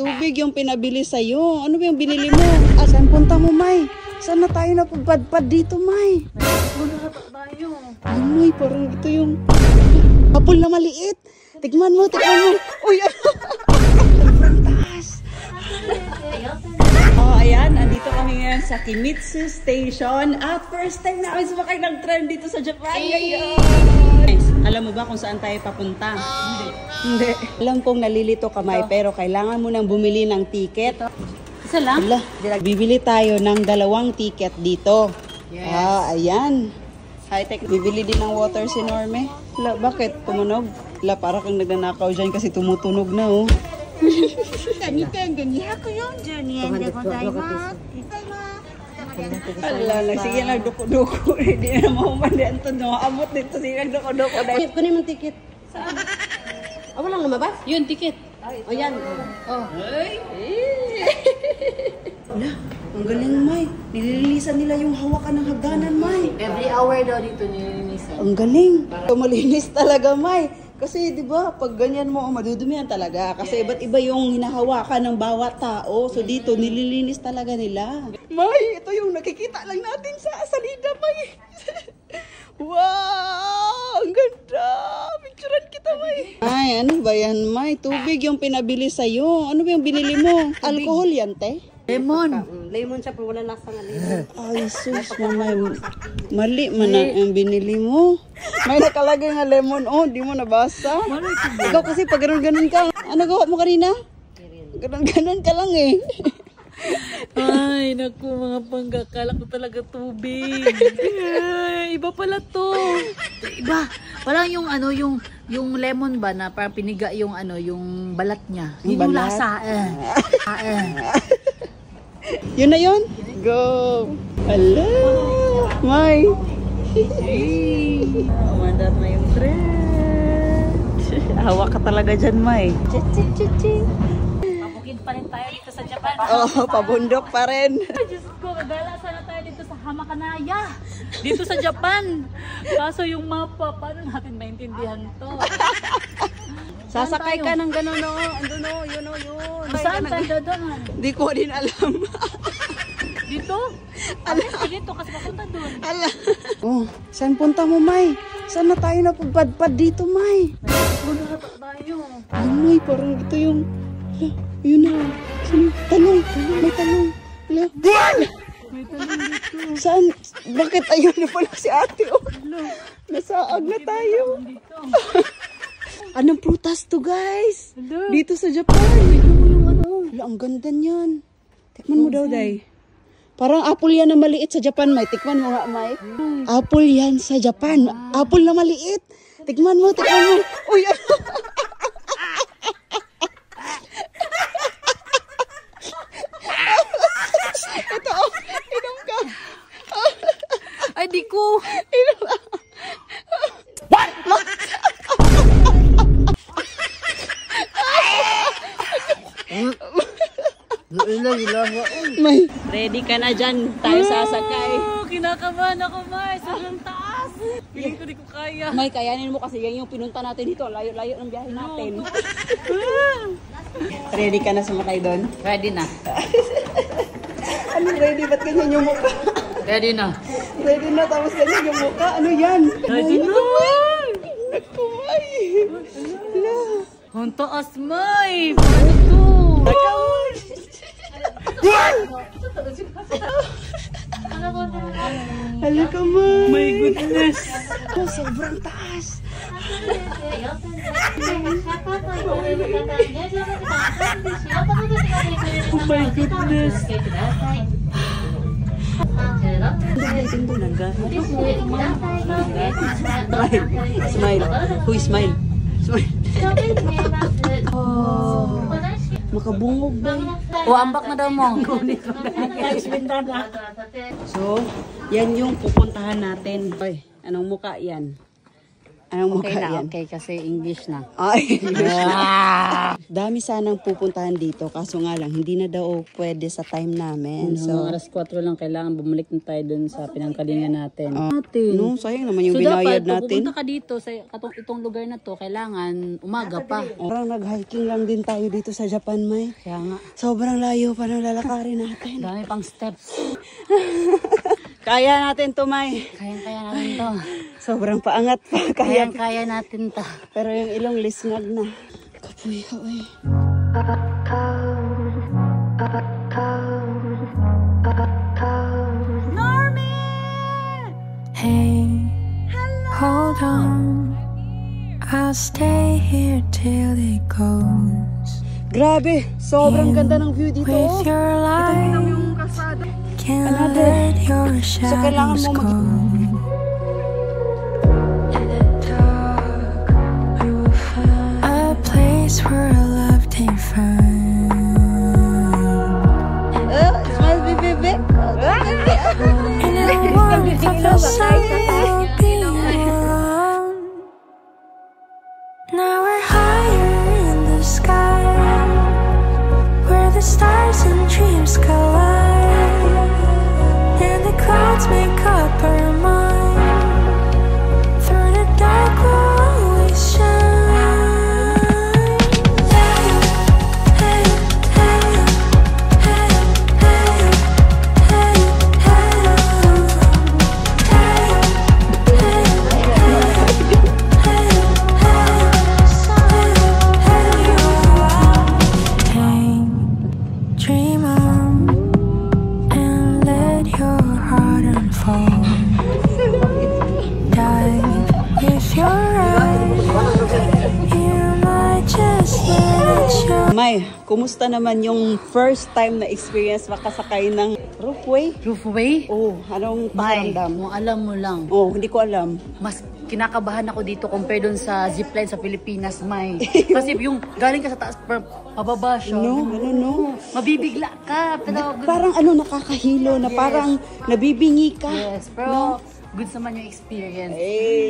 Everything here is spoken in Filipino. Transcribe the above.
tubig yung pinabili sa'yo. Ano ba yung binili mo? Saan punta mo, May? Saan na tayo napapadpad dito, May? Ay, May, parang ito yung apple na maliit. Tikman mo, tikman mo. Uy, sobrang taas. Oh, ayan, andito kami ngayon sa Kimitsu Station. At first time namin sumakay ng tren dito sa Japan. Guys, alam mo ba kung saan tayo papunta? Hindi. Alam kong nalilito ka, May, pero kailangan mo nang bumili ng ticket. Isa lang? Bibili tayo ng 2 ticket dito. Yes. Ayan. High-tech. Bibili din ng water si Norme. Wala, bakit? Tumunog? Wala, para kang nagnanakaw dyan kasi tumutunog na, oh. 2点で240円でございます。 Ala lang, sige nagduko-duko. Hindi na mahumandian to, no? Amot dito, sige nagduko-duko. Kunin mo ticket. Saan? Walang lumabas? Yun, ticket. O yan. Oh. Wala, ang galing, May. Nililinisan nila yung hawakan ng hagdanan, May. Every hour daw dito nililinisan. Ang galing. Malinis talaga, May. Kasi, di ba, pag ganyan mo, madudumihan talaga. Kasi iba't iba yung hinahawakan ng bawat tao. So, dito, nililinis talaga nila. May, ito yung nakikita lang natin sa salida, May. Wow! Ang ganda! Picturean kita, May. Ay, ano ba yan, May? Tubig yung pinabili sa'yo. Ano ba yung binili mo? Alcohol yan, te? Lemon. Lemon siya, pero wala lasa ng lemon. Ay, sus, May. Mali man na ang binili mo. May nakalagay nga lemon. Oh, di mo nabasa. Ikaw kasi pag ganun-ganun ka. Ano gawa mo kanina? Ganun-ganun ka lang eh. Ay, naku, mga panggakala ko talaga tubig. Ay, iba pala to. Iba. Parang yung ano, yung lemon ba na parang piniga yung ano, yung balat niya. Yung lasa. Yun na yun? Go! Hello! May! Umandar na yung trend. Hawak ka talaga dyan, May. Pabukid pa rin tayo dito sa Japan. Oo, pabundok pa rin. Diyos ko, magala sana tayo dito sa Hamakanaya. Dito sa Japan. Kaso yung mapa, paano natin maintindihan to? Sasakay ka ng gano'n, no? Andun, no? Yun, no? Yun. Saan tayo doon? Di ko din alam. Dito? Alam. Dito kasi papunta doon. Alam. Oh, saan punta mo, May? Saan na tayo napapadpad dito, May? Muna tayo. Ay, May, parang ito yung... Yun na. Talong. May talong. May talong dito. Saan? Bakit ayun na pala si ate? Oh. Nasaag na tayo. Anong prutas to, guys? Dito sa Japan. Wala, ang ganda niyan. Tikman mo daw, Day. Parang apple yan na maliit sa Japan, May. Tikman mo nga, May. Apple yan sa Japan. Apple na maliit. Tikman mo, tikman mo. Uy, ito, oh. Inom ka. Ay, di ko. Inom ka. What? May, ready ka na dyan. Tayo sasakay. Kinakabahan ako, May. Sobrang taas. Piling ko di ko kaya. May, kayanin mo kasi yan yung pinunta natin dito. Layo-layo ng biyahe natin. Ready ka na sumakay doon? Ready na. Anong ready? Ba't ganyan yung mukha? Ready na. Ready na, tapos ganyan yung mukha. Ano yan? Ready na. Nagkumay. Ang taas, May. Paano to? Hala ka, May. My goodness. Oh, sobrang taas. Oh my goodness. Smile. Who is smile? Smile. Oh. Makabungog ba? O, ambak na daw mo. So, yan yung pupuntahan natin. Oy, anong muka yan? Anong Okay mukha na, yan? okay. Kasi English na. Ay, dami sanang pupuntahan dito. Kaso nga lang, hindi na daw pwede sa time namin. So, alas 4 lang kailangan bumalik na tayo dun sa pinangkalingan natin. no, sayang naman yung So binayad dapat, natin. pupunta ka dito sa itong lugar na to, kailangan umaga pa. Parang nag-hiking lang din tayo dito sa Japan, May. Kaya nga, Sobrang layo pa ng lalakarin natin. dami pang steps. Kaya natin to, May. Kayang-kaya natin to. Sobrang paangat pa. Kaya. Kayang-kaya natin to. Pero yung ilong lisngag na. Kapuy, ay. Hey, hold on. I'll stay here till it goes. Grabe, sobrang ganda ng view dito. With your light, Yung kasada. can't Another. let your kailangan shadows mo go. In the dark, we will find a place where love can find. Smile, baby. In the warmth of the sun, we'll be alone. Now we're higher in the sky, where the stars and dreams collide, and the clouds make up our mind. Through the dark we'll always shine. Hey, hey, hey, hey, hey, dream on and let your heart unfold. Dive with your eyes, you might just let it show. May, kumusta naman yung first time na experience makasakay ng roofway? Roofway? Oh, anong May, pakiramdam? kung alam mo lang, Oh, hindi ko alam. mas kinakabahan ako dito compare dun sa zipline sa Pilipinas, May. Kasi yung galing ka sa taas, pababa siya. No, no. Mabibigla ka. Pero Parang ano, nakakahilo na parang nabibingi ka. yes, pero good naman yung experience. Eh,